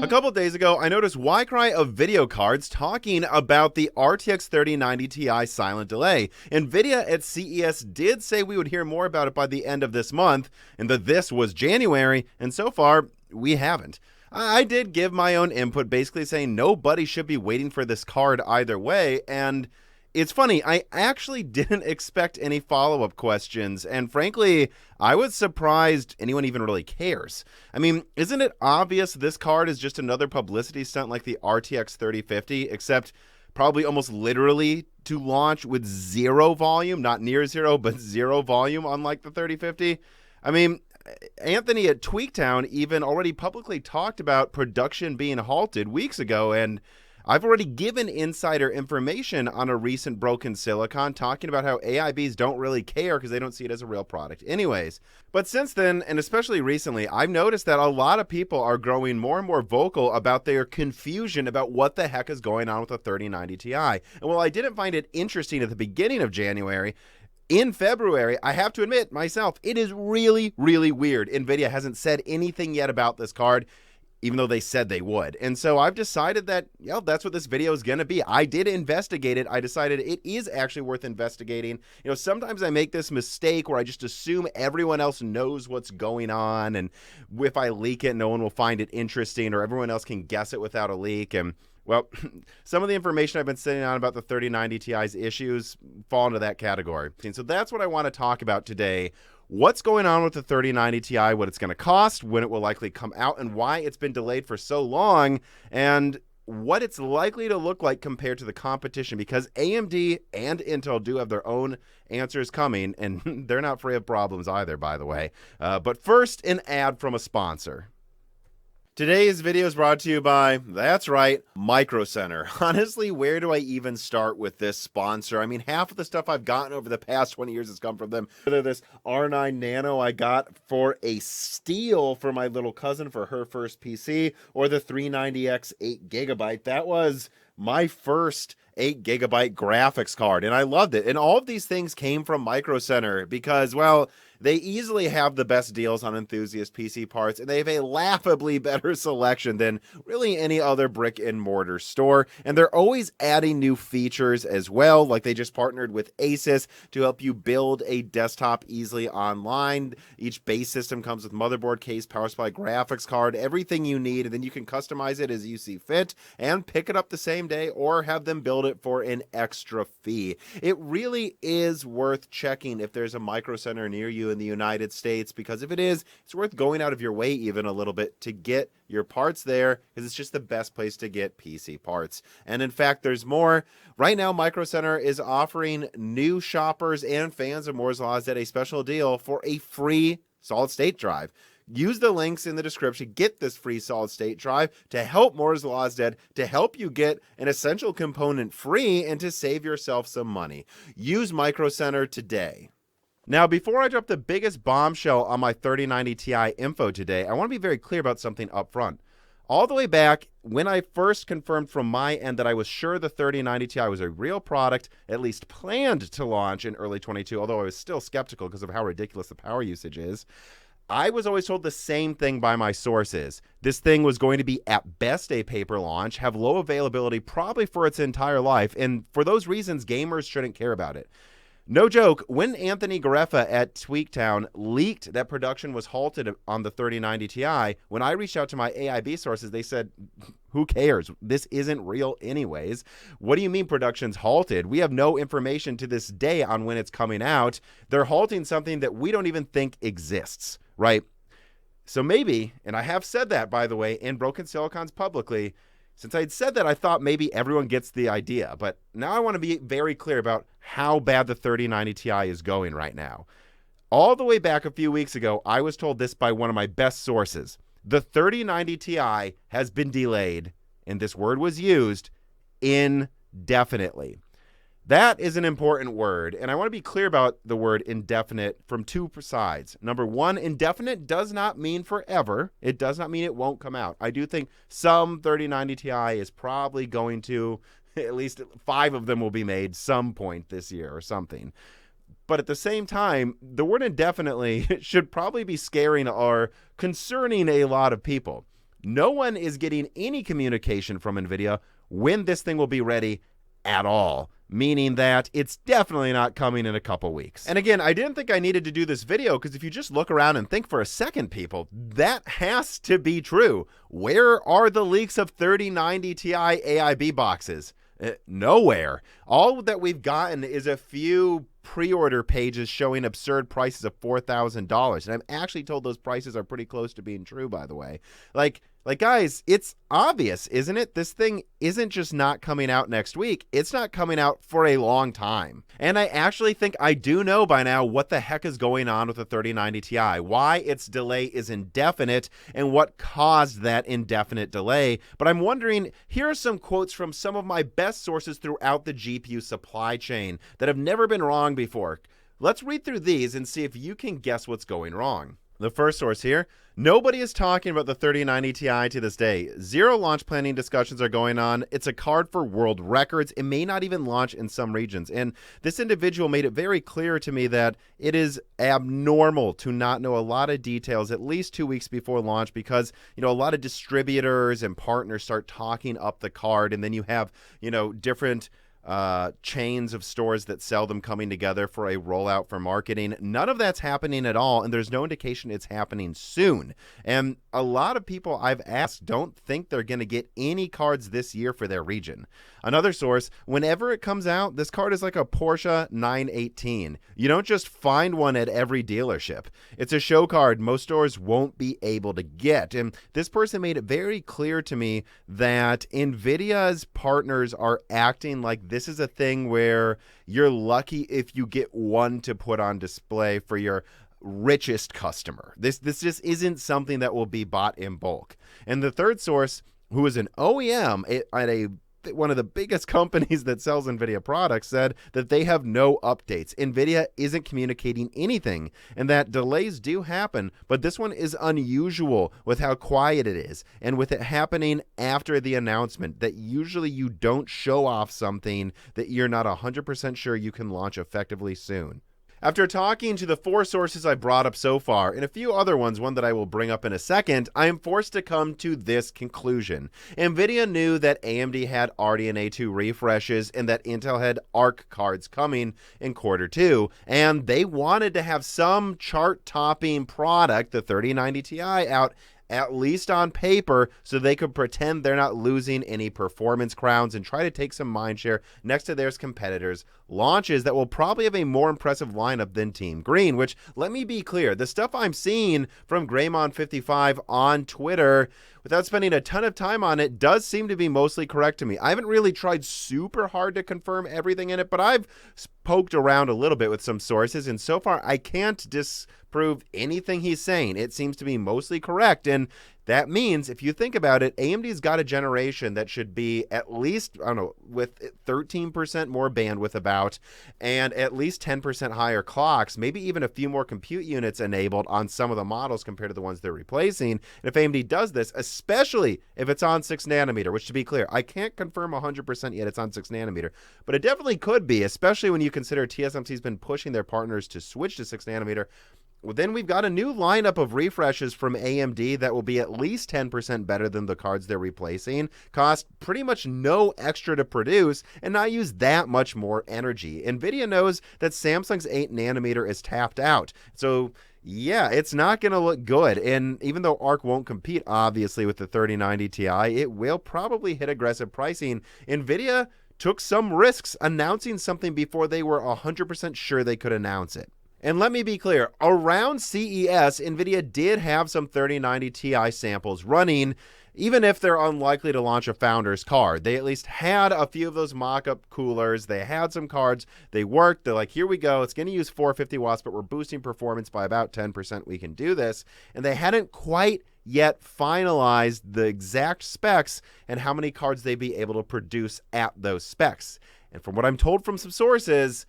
A couple days ago, I noticed Wi-Cry of video cards talking about the RTX 3090 Ti silent delay. Nvidia at CES did say we would hear more about it by the end of this month, and that this was January, and so far, we haven't. I did give my own input, basically saying nobody should be waiting for this card either way, and it's funny, I actually didn't expect any follow-up questions, and frankly, I was surprised anyone even really cares. I mean, isn't it obvious this card is just another publicity stunt like the RTX 3050, except probably almost literally to launch with zero volume, not near zero, but zero volume, unlike the 3050? I mean, Anthony at Tweaktown even already publicly talked about production being halted weeks ago, and I've already given insider information on a recent broken silicon talking about how AIBs don't really care because they don't see it as a real product anyways. But since then, and especially recently, I've noticed that a lot of people are growing more and more vocal about their confusion about what the heck is going on with the 3090 Ti. And while I didn't find it interesting at the beginning of January, in February, I have to admit myself, it is really, really weird. Nvidia hasn't said anything yet about this card, even though they said they would. And so I've decided that, that's what this video is going to be. I did investigate it. I decided it is actually worth investigating. Sometimes I make this mistake where I just assume everyone else knows what's going on, and if I leak it, no one will find it interesting, or everyone else can guess it without a leak. And well, some of the information I've been sitting on about the 3090 Ti's issues fall into that category. And so that's what I want to talk about today. What's going on with the 3090 Ti, what it's going to cost, when it will likely come out, and why it's been delayed for so long, and what it's likely to look like compared to the competition, because AMD and Intel do have their own answers coming, and they're not free of problems either, by the way. But first, an ad from a sponsor. Today's video is brought to you by, that's right, Micro Center. Honestly, where do I even start with this sponsor? I mean, half of the stuff I've gotten over the past 20 years has come from them. Whether this R9 Nano I got for a steal for my little cousin for her first PC, or the 390X 8GB, that was my first 8GB graphics card, and I loved it. And all of these things came from Micro Center because, well, they easily have the best deals on enthusiast PC parts, and they have a laughably better selection than really any other brick and mortar store. And they're always adding new features as well, like they just partnered with Asus to help you build a desktop easily online. Each base system comes with motherboard, case, power supply, graphics card, everything you need, and then you can customize it as you see fit and pick it up the same day or have them build it for an extra fee. It really is worth checking if there's a Micro Center near you in the United States, because if it is, it's worth going out of your way even a little bit to get your parts there, because it's just the best place to get PC parts. And in fact, there's more. Right now, Micro Center is offering new shoppers and fans of Moore's Law a special deal for a free solid state drive. Use the links in the description, get this free solid state drive to help Moore's Law is Dead, to help you get an essential component free, and to save yourself some money. Use Micro Center today. Now, before I drop the biggest bombshell on my 3090 Ti info today, I want to be very clear about something up front. All the way back, when I first confirmed from my end that I was sure the 3090 Ti was a real product, at least planned to launch in early 22, although I was still skeptical because of how ridiculous the power usage is, I was always told the same thing by my sources. This thing was going to be at best a paper launch, have low availability probably for its entire life, and for those reasons, gamers shouldn't care about it. No joke, when Anthony Gareffa at Tweaktown leaked that production was halted on the 3090 Ti, when I reached out to my AIB sources, they said, who cares? This isn't real anyways. What do you mean production's halted? We have no information to this day on when it's coming out. They're halting something that we don't even think exists, right? So maybe, and I have said that, by the way, in Broken Silicons publicly, since I'd said that, I thought maybe everyone gets the idea. But now I want to be very clear about how bad the 3090 Ti is going right now. All the way back a few weeks ago, I was told this by one of my best sources. The 3090 Ti has been delayed, and this word was used, indefinitely. That is an important word, and I want to be clear about the word indefinite from two sides. Number one, indefinite does not mean forever. It does not mean it won't come out. I do think some 3090 Ti is probably going to, at least 5 of them will be made some point this year or something. But at the same time, the word indefinitely should probably be scaring or concerning a lot of people. no one is getting any communication from Nvidia when this thing will be ready at all, meaning that it's definitely not coming in a couple weeks. And again, I didn't think I needed to do this video because if you just look around and think for a second, people, that has to be true. Where are the leaks of 3090 Ti AIB boxes? Nowhere. All that we've gotten is a few pre-order pages showing absurd prices of $4,000. And I'm actually told those prices are pretty close to being true, by the way. Like guys, it's obvious, isn't it? This thing isn't just not coming out next week. It's not coming out for a long time. And I actually think I do know by now what the heck is going on with the 3090 Ti, why its delay is indefinite, and what caused that indefinite delay. But I'm wondering, here are some quotes from some of my best sources throughout the GPU supply chain that have never been wrong before. Let's read through these and see if you can guess what's going wrong. The first source here, nobody is talking about the 3090 Ti to this day. Zero launch planning discussions are going on. It's a card for world records. It may not even launch in some regions. And this individual made it very clear to me that it is abnormal to not know a lot of details at least 2 weeks before launch because, you know, a lot of distributors and partners start talking up the card, and then you have, you know, different chains of stores that sell them coming together for a rollout for marketing. None of that's happening at all, and there's no indication it's happening soon. And a lot of people I've asked don't think they're going to get any cards this year for their region. Another source, whenever it comes out, this card is like a Porsche 918. You don't just find one at every dealership. It's a show card most stores won't be able to get. And this person made it very clear to me that Nvidia's partners are acting like this is a thing where you're lucky if you get one to put on display for your richest customer. This just isn't something that will be bought in bulk. And the third source, who is an OEM at one of the biggest companies that sells Nvidia products, said that they have no updates. Nvidia isn't communicating anything, and that delays do happen, but this one is unusual with how quiet it is, and with it happening after the announcement, that usually you don't show off something that you're not 100% sure you can launch effectively soon. After talking to the 4 sources I brought up so far, and a few other ones, one that I will bring up in a second, I am forced to come to this conclusion. Nvidia knew that AMD had RDNA 2 refreshes and that Intel had ARC cards coming in Q2, and they wanted to have some chart-topping product, the 3090 Ti, out at least on paper, so they could pretend they're not losing any performance crowns and try to take some mindshare next to their competitors' launches that will probably have a more impressive lineup than Team Green, which, let me be clear, the stuff I'm seeing from Greymon55 on Twitter, without spending a ton of time on it, does seem to be mostly correct to me. I haven't really tried super hard to confirm everything in it, but I've poked around a little bit with some sources, and so far I can't disprove anything he's saying. It seems to be mostly correct, and that means, if you think about it, AMD's got a generation that should be at least, I don't know, with 13% more bandwidth about, and at least 10% higher clocks, maybe even a few more compute units enabled on some of the models compared to the ones they're replacing. And if AMD does this, especially if it's on 6 nanometer, which, to be clear, I can't confirm 100% yet it's on 6 nanometer, but it definitely could be, especially when you consider TSMC's been pushing their partners to switch to 6 nanometer. Well, then we've got a new lineup of refreshes from AMD that will be at least 10% better than the cards they're replacing, cost pretty much no extra to produce, and not use that much more energy. Nvidia knows that Samsung's 8 nanometer is tapped out, so yeah, it's not going to look good. And even though ARC won't compete, obviously, with the 3090 Ti, it will probably hit aggressive pricing. Nvidia took some risks announcing something before they were 100% sure they could announce it. And let me be clear, around CES, Nvidia did have some 3090 Ti samples running, even if they're unlikely to launch a Founders card. They at least had a few of those mock-up coolers. They had some cards. They worked. They're like, here we go. It's going to use 450 watts, but we're boosting performance by about 10%. We can do this. And they hadn't quite yet finalized the exact specs and how many cards they'd be able to produce at those specs. And from what I'm told from some sources,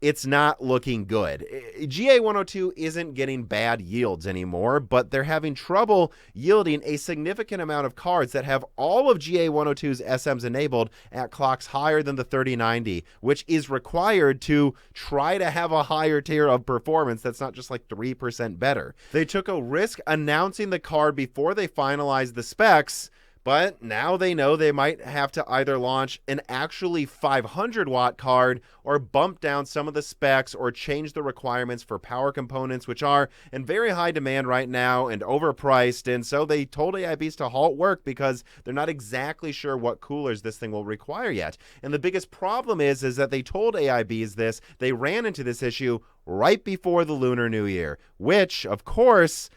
it's not looking good. GA102 isn't getting bad yields anymore, but they're having trouble yielding a significant amount of cards that have all of GA102's SMs enabled at clocks higher than the 3090, which is required to try to have a higher tier of performance that's not just like 3% better. They took a risk announcing the card before they finalized the specs, but now they know they might have to either launch an actually 500-watt card or bump down some of the specs or change the requirements for power components, which are in very high demand right now and overpriced. And so they told AIBs to halt work because they're not exactly sure what coolers this thing will require yet. And the biggest problem is that they told AIBs this. They ran into this issue right before the Lunar New Year, which, of course,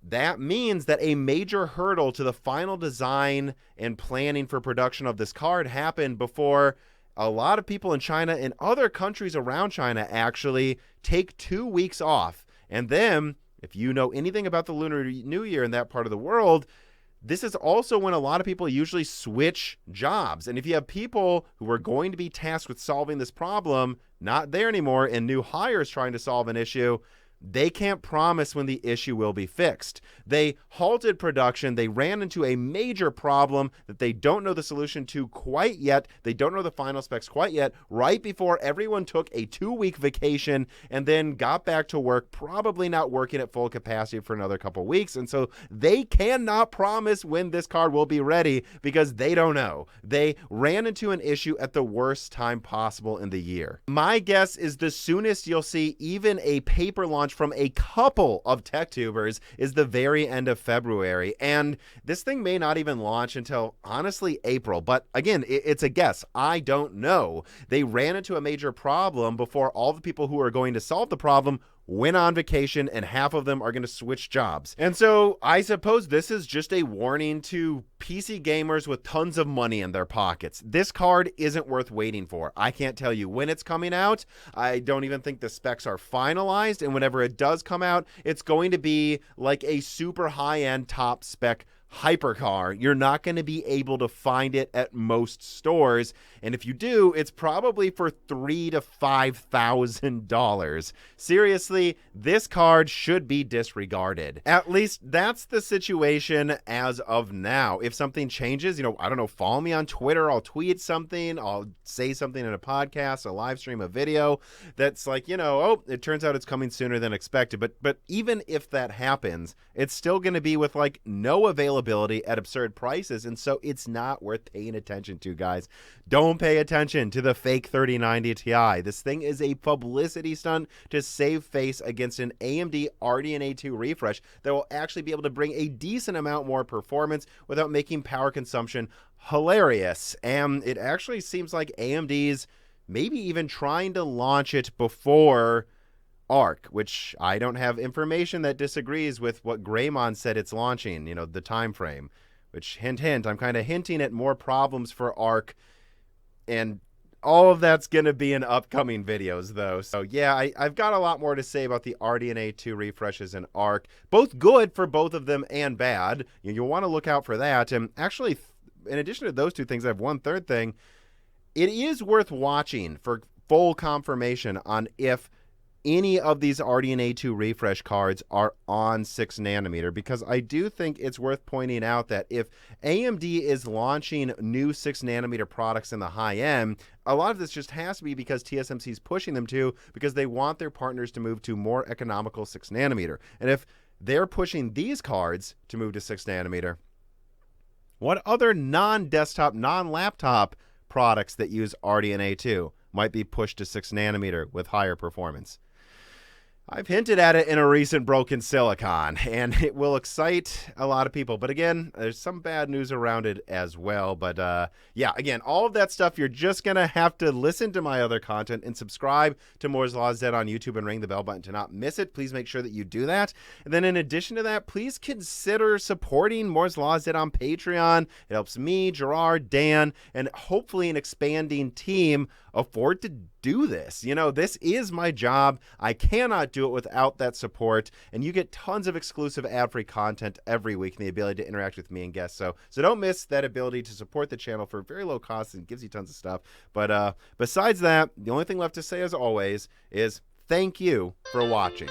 that means that a major hurdle to the final design and planning for production of this card happened before a lot of people in China and other countries around China actually take 2 weeks off. And then, if you know anything about the Lunar New Year in that part of the world, this is also when a lot of people usually switch jobs. And if you have people who are going to be tasked with solving this problem not there anymore and new hires trying to solve an issue, they can't promise when the issue will be fixed. They halted production. They ran into a major problem that they don't know the solution to quite yet. They don't know the final specs quite yet, right before everyone took a 2-week vacation and then got back to work, probably not working at full capacity for another couple weeks. And so they cannot promise when this card will be ready because they don't know. They ran into an issue at the worst time possible in the year. My guess is the soonest you'll see even a paper launch from a couple of tech tubers is the very end of February, and this thing may not even launch until honestly April. But again, it's a guess. I don't know. They ran into a major problem before all the people who are going to solve the problem went on vacation, and half of them are going to switch jobs. And so I suppose this is just a warning to PC gamers with tons of money in their pockets. This card isn't worth waiting for. I can't tell you when it's coming out. I don't even think the specs are finalized, and whenever it does come out, it's going to be like a super high-end top spec hypercar. You're not going to be able to find it at most stores, and if you do, it's probably for $3,000 to $5,000. Seriously, this card should be disregarded. At least that's the situation as of now. If something changes, I don't know, follow me on Twitter. I'll tweet something. I'll say something in a podcast, a live stream, a video that's like, oh, it turns out it's coming sooner than expected. But even if that happens, it's still going to be with like no availability at absurd prices, and so it's not worth paying attention to, guys. Don't pay attention to the fake 3090 Ti. This thing is a publicity stunt to save face against an AMD RDNA 2 refresh that will actually be able to bring a decent amount more performance without making power consumption hilarious. And it actually seems like AMD's maybe even trying to launch it before Arc, which I don't have information that disagrees with what Greymon said it's launching, the time frame, which hint, hint, I'm kind of hinting at more problems for Arc, and all of that's going to be in upcoming videos, though. So yeah, I've got a lot more to say about the RDNA 2 refreshes and Arc, both good for both of them and bad. You'll want to look out for that. And actually, in addition to those two things, I have one third thing. It is worth watching for full confirmation on if any of these RDNA 2 refresh cards are on 6 nanometer, because I do think it's worth pointing out that if AMD is launching new 6 nanometer products in the high end, a lot of this just has to be because TSMC is pushing them to, because they want their partners to move to more economical 6 nanometer. And if they're pushing these cards to move to 6 nanometer, what other non-desktop, non-laptop products that use RDNA 2 might be pushed to 6 nanometer with higher performance? I've hinted at it in a recent Broken Silicon, and it will excite a lot of people. But again, there's some bad news around it as well. But yeah, again, all of that stuff, you're just going to have to listen to my other content and subscribe to Moore's Law Z on YouTube and ring the bell button to not miss it. Please make sure that you do that. And then in addition to that, please consider supporting Moore's Law Z on Patreon. It helps me, Gerard, Dan, and hopefully an expanding team afford to do this. You know, this is my job. I cannot do it without that support, and you get tons of exclusive ad-free content every week and the ability to interact with me and guests. So don't miss that ability to support the channel for very low cost, and gives you tons of stuff. But besides that, the only thing left to say, as always, is thank you for watching.